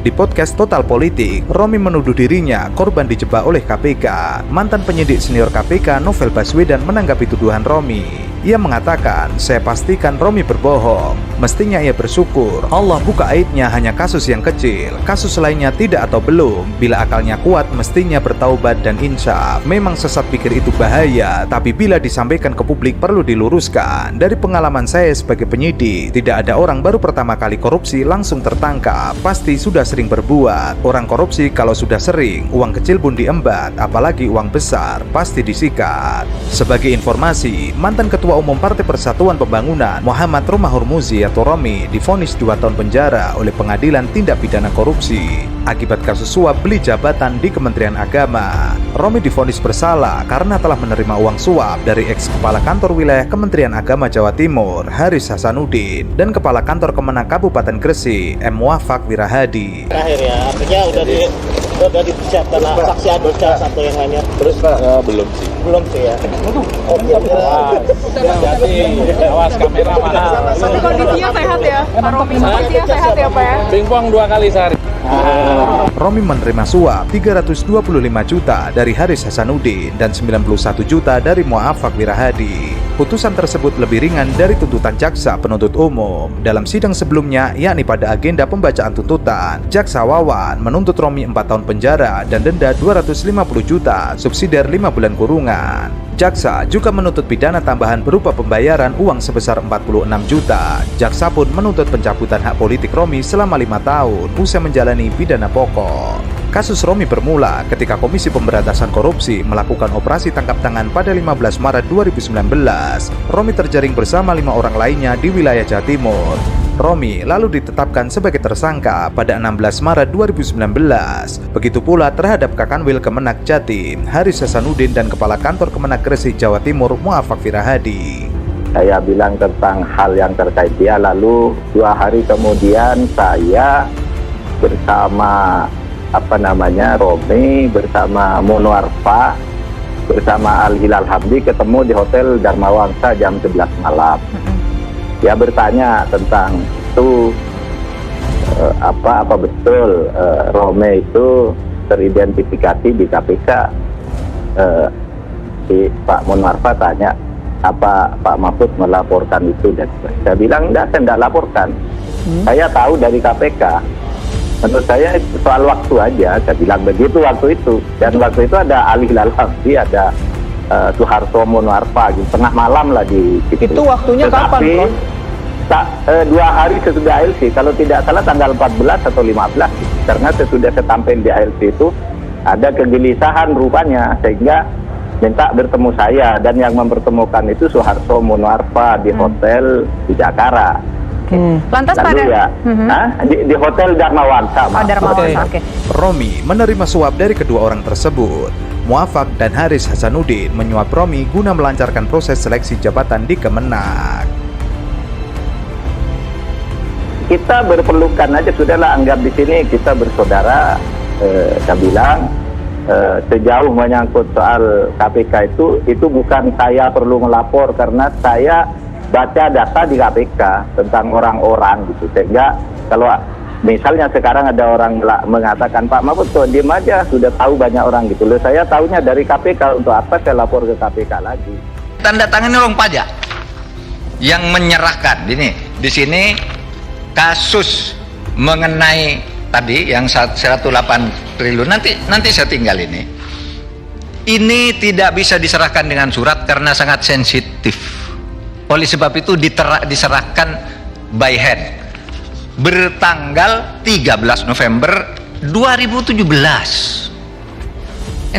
Di podcast Total Politik, Romi menuduh dirinya korban dijebak oleh KPK. Mantan penyidik senior KPK Novel Baswedan menanggapi tuduhan Romi. Ia mengatakan, saya pastikan Romi berbohong. Mestinya ia bersyukur Allah buka aibnya hanya kasus yang kecil. Kasus lainnya tidak atau belum. Bila akalnya kuat, mestinya bertaubat dan insaf. Memang sesat pikir itu bahaya, tapi bila disampaikan ke publik perlu diluruskan. Dari pengalaman saya sebagai penyidik, tidak ada orang baru pertama kali korupsi langsung tertangkap. Pasti sudah sering berbuat. Orang korupsi kalau sudah sering, uang kecil pun diembat, apalagi uang besar, pasti disikat. Sebagai informasi, mantan Ketua Umum Partai Persatuan Pembangunan Muhammad Romahur Muzi atau Romi divonis 2 tahun penjara oleh Pengadilan Tindak Pidana Korupsi akibat kasus suap beli jabatan di Kementerian Agama. Romi divonis bersalah karena telah menerima uang suap dari ex-kepala kantor wilayah Kementerian Agama Jawa Timur Haris Hasanuddin dan Kepala Kantor Kemenang Kabupaten Gresik M. Muafak Wirahadi. Terakhir ya, artinya udah disiapkan saksi advokat satu yang lainnya. Terus Belum sih. belum sih ya. Jadi awas kamera mahal. Kondisinya sehat ya, Pak Romi. Kondisinya sehat ya Pak ya. Pingpong 2 kali sehari. Romi menerima suap 325 juta dari Haris Hasanuddin dan 91 juta dari Muafak Wirahadi. Putusan tersebut lebih ringan dari tuntutan jaksa penuntut umum. Dalam sidang sebelumnya, yakni pada agenda pembacaan tuntutan, jaksa Wawan menuntut Romi 4 tahun penjara dan denda 250 juta, subsidiar 5 bulan kurungan. Jaksa juga menuntut pidana tambahan berupa pembayaran uang sebesar 46 juta. Jaksa pun menuntut pencabutan hak politik Romi selama 5 tahun usai menjalani pidana pokok. Kasus Romi bermula ketika Komisi Pemberantasan Korupsi melakukan operasi tangkap tangan pada 15 Maret 2019. Romi terjaring bersama 5 orang lainnya di wilayah Jawa Timur. Romi lalu ditetapkan sebagai tersangka pada 16 Maret 2019. Begitu pula terhadap Kakanwil Kemenak Jatim, Haris Hasanuddin, dan Kepala Kantor Kemenak Gresik Jawa Timur, Muafak Firahadi. Saya bilang tentang hal yang terkait dia, lalu 2 hari kemudian saya bersama Romi, bersama Monoarfa, bersama Al Hilal Hamdi ketemu di Hotel Dharma Wangsa jam 11 malam. Dia bertanya tentang itu apa betul Romi itu teridentifikasi di KPK. Pak Monoarfa tanya, apa Pak Mahfud melaporkan itu, dan saya bilang enggak, saya tidak laporkan. Saya tahu dari KPK. Menurut saya soal waktu aja, saya bilang begitu waktu itu. Dan waktu itu ada Ali Hilal Hamdi, ada Soeharto Monoarfa, gitu, tengah malam lah di situ. Itu waktunya kapan, Bro? 2 hari sesudah ALC, kalau tidak salah tanggal 14 atau 15, karena sesudah saya tampil di ALC itu ada kegelisahan rupanya, sehingga minta bertemu saya, dan yang mempertemukan itu Soeharto Monoarfa di hotel di Jakarta. Lantas lalu pada di Hotel Dharma Wangsa. Romi menerima suap dari kedua orang tersebut. Muafak dan Haris Hasanuddin menyuap Romi guna melancarkan proses seleksi jabatan di Kemenak. Kita berpelukan aja, sudahlah, anggap di sini kita bersaudara. Saya bilang sejauh menyangkut soal KPK itu bukan saya perlu melapor, karena saya baca data di KPK tentang orang-orang gitu, sehingga kalau misalnya sekarang ada orang mengatakan Pak Mahfud tuh diem aja, sudah tahu banyak orang gitu loh, saya tahunya dari KPK, untuk apa saya lapor ke KPK lagi. Tanda tangan orang pajak yang menyerahkan ini di sini kasus mengenai tadi yang 108 triliun, nanti saya tinggal ini tidak bisa diserahkan dengan surat karena sangat sensitif. Oleh sebab itu diserahkan by hand bertanggal 13 November 2017.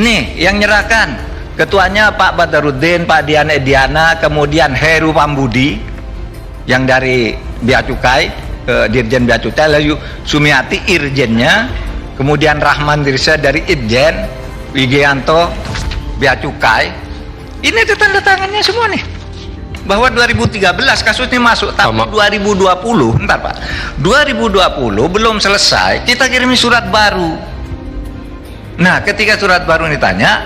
Ini yang nyerahkan ketuanya Pak Badarudin, Pak Dian Ediana, kemudian Heru Pambudi yang dari Bea Cukai, Dirjen Bea Cukai, lalu Sumiati Irjennya, kemudian Rahman Dirsa dari Irjen, Wigianto Bea Cukai. Ini tanda tangannya semua nih, bahwa 2013 kasus ini masuk, tapi 2020, entar Pak, 2020 belum selesai, kita kirim surat baru. Nah, ketika surat baru ditanya,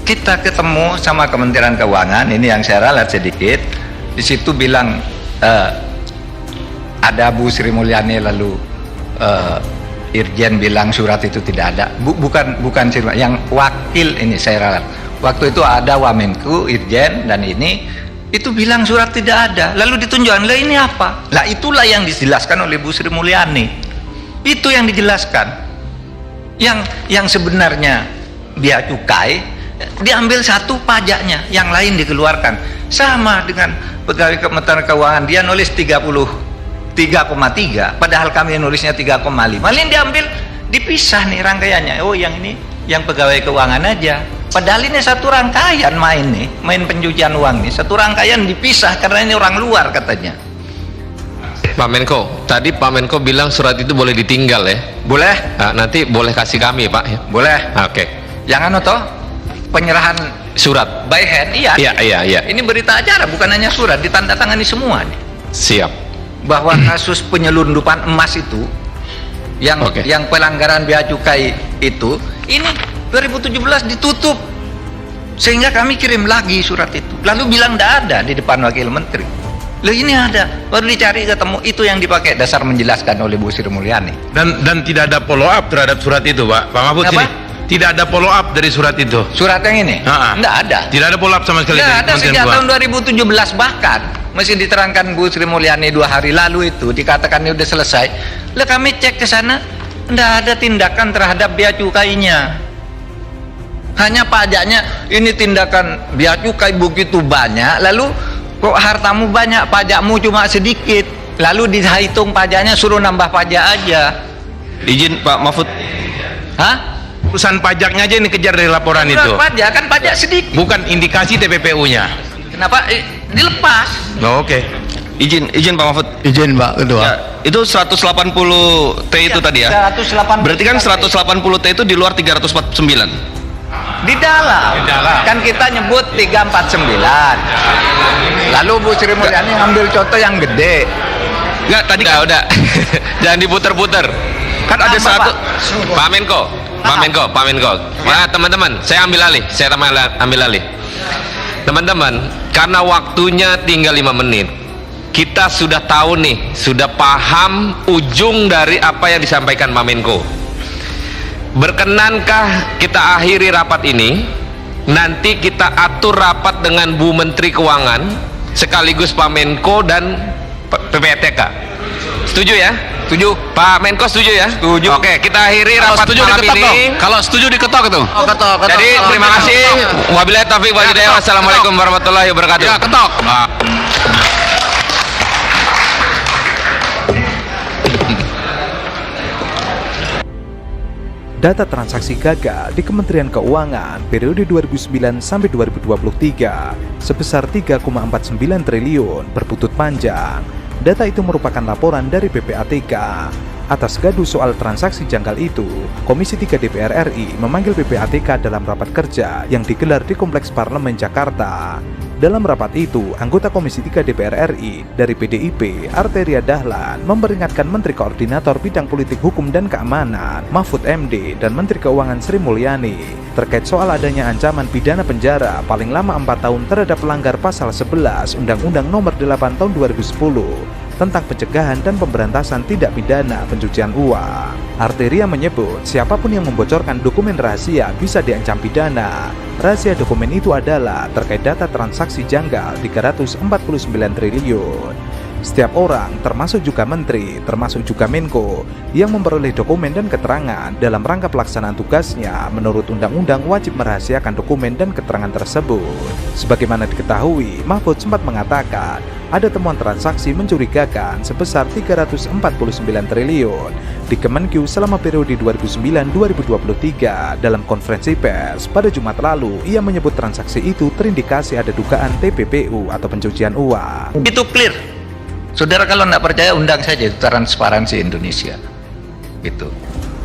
kita ketemu sama Kementerian Keuangan, ini yang saya ralat sedikit, di situ bilang ada Bu Sri Mulyani, lalu Irjen bilang surat itu tidak ada, bukan Sri, yang wakil ini saya ralat. Waktu itu ada Wamenku, Irjen, dan ini itu bilang surat tidak ada. Lalu ditunjukkan, lah ini apa? Lah itulah yang dijelaskan oleh Bu Sri Mulyani. Itu yang dijelaskan. Yang sebenarnya Bea Cukai diambil satu pajaknya, yang lain dikeluarkan. Sama dengan pegawai Kementerian Keuangan, dia nulis 33,3, padahal kami nulisnya 3,5. Lain diambil, dipisah nih rangkaiannya. Oh, yang ini yang pegawai keuangan aja. Padahal ini satu rangkaian main pencucian uang nih, satu rangkaian dipisah karena ini orang luar katanya. Pak Menko, tadi Pak Menko bilang surat itu boleh ditinggal ya? Boleh. Nah, nanti boleh kasih kami Pak ya? Boleh. Oke. Yang toh penyerahan surat by hand, iya. Iya. Ini berita acara, bukan hanya surat, ditandatangani semua nih. Siap. Bahwa kasus penyelundupan emas itu, yang pelanggaran Bea Cukai itu, ini 2017 ditutup, sehingga kami kirim lagi surat itu, lalu bilang tidak ada di depan Wakil Menteri. Loh, ini ada, baru dicari ketemu, itu yang dipakai dasar menjelaskan oleh Bu Sri Mulyani. Dan tidak ada follow up terhadap surat itu Pak Mahfud. Sini Tidak ada follow up dari surat itu. Surat yang ini? Nggak ada. Tidak ada follow up sama sekali. Nggak dari ada Kementerian sejak tahun Keuangan. 2017 bahkan. Mesti diterangkan Bu Sri Mulyani 2 hari lalu itu dikatakan udah selesai. Lah kami cek ke sana, nggak ada tindakan terhadap bea cukainya. Hanya pajaknya, ini tindakan bea cukai begitu banyak, lalu kok hartamu banyak, pajakmu cuma sedikit, lalu dihitung pajaknya suruh nambah pajak aja. Izin Pak Mahfud. Hah? Urusan pajaknya aja ini kejar dari laporan Surat itu. pajak kan pajak sedikit. Bukan indikasi TPPU-nya. Kenapa? Dilepas. Oh, oke. Izin Pak Mahfud. Izin Pak Ketua. Ya, itu 180 T itu tadi ya. 180. Berarti kan 180 T itu di luar 349. Di dalam. Kan kita nyebut 349. Lalu Bu Sri Mulyani ngambil contoh yang gede. Enggak, tadi kan udah. Jangan diputer-puter. Kan ada satu Pak Menko. Nah, teman-teman, saya ambil alih. Teman-teman, karena waktunya tinggal 5 menit. Kita sudah tahu nih, sudah paham ujung dari apa yang disampaikan Pak Menko. Berkenankah kita akhiri rapat ini? Nanti kita atur rapat dengan Bu Menteri Keuangan sekaligus Pak Menko dan PPATK. Setuju ya? Setuju. Pak Menko setuju ya? Setuju. Oke, kita akhiri rapat malam ini. Kalau setuju diketok itu. Ketok. Jadi terima kasih. Wabillahi taufiq wal hidayah. Wassalamualaikum warahmatullahi wabarakatuh. Ya, ketok. Data transaksi gagal di Kementerian Keuangan periode 2009 sampai 2023 sebesar 3,49 triliun berbuntut panjang. Data itu merupakan laporan dari PPATK. Atas gaduh soal transaksi janggal itu, Komisi 3 DPR RI memanggil PPATK dalam rapat kerja yang digelar di Kompleks Parlemen Jakarta. Dalam rapat itu, anggota Komisi 3 DPR RI dari PDIP, Arteria Dahlan, memperingatkan Menteri Koordinator Bidang Politik Hukum dan Keamanan, Mahfud MD, dan Menteri Keuangan Sri Mulyani terkait soal adanya ancaman pidana penjara paling lama 4 tahun terhadap pelanggar pasal 11 Undang-Undang Nomor 8 Tahun 2010 tentang pencegahan dan pemberantasan tindak pidana pencucian uang. Arteria menyebut siapapun yang membocorkan dokumen rahasia bisa diancam pidana. Rahasia dokumen itu adalah terkait data transaksi janggal 349 triliun. Setiap orang, termasuk juga menteri, termasuk juga Menko, yang memperoleh dokumen dan keterangan dalam rangka pelaksanaan tugasnya menurut undang-undang wajib merahasiakan dokumen dan keterangan tersebut. Sebagaimana diketahui, Mahfud sempat mengatakan ada temuan transaksi mencurigakan sebesar 349 triliun di Kemenq selama periode 2009-2023. Dalam konferensi pers pada Jumat lalu, ia menyebut transaksi itu terindikasi ada dugaan TPPU atau pencucian uang. Itu clear. Saudara kalau nggak percaya undang saja, itu Transparansi Indonesia gitu.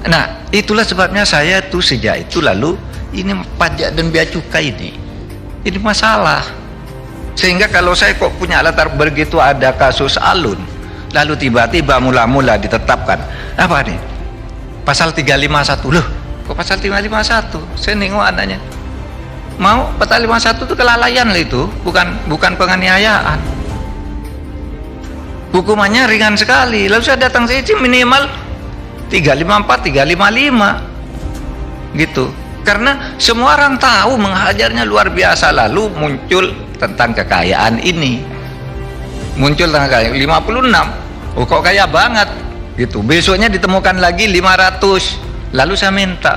Nah, itulah sebabnya saya tuh sejak itu lalu ini pajak dan bea cukai ini masalah. Sehingga kalau saya kok punya latar begitu ada kasus Alun, lalu tiba-tiba mula-mula ditetapkan apa nih? Pasal 351. Loh, kok pasal 351? Saya nengok anaknya. Mau pasal 51 itu kelalaian lah itu, bukan penganiayaan. Hukumannya ringan sekali. Lalu saya datang saja minimal 354, 355 gitu. Karena semua orang tahu menghajarnya luar biasa. Lalu muncul tentang kekayaan ini. Muncul tentang kekayaan 56. Oh kok kaya banget gitu. Besoknya ditemukan lagi 500. Lalu saya minta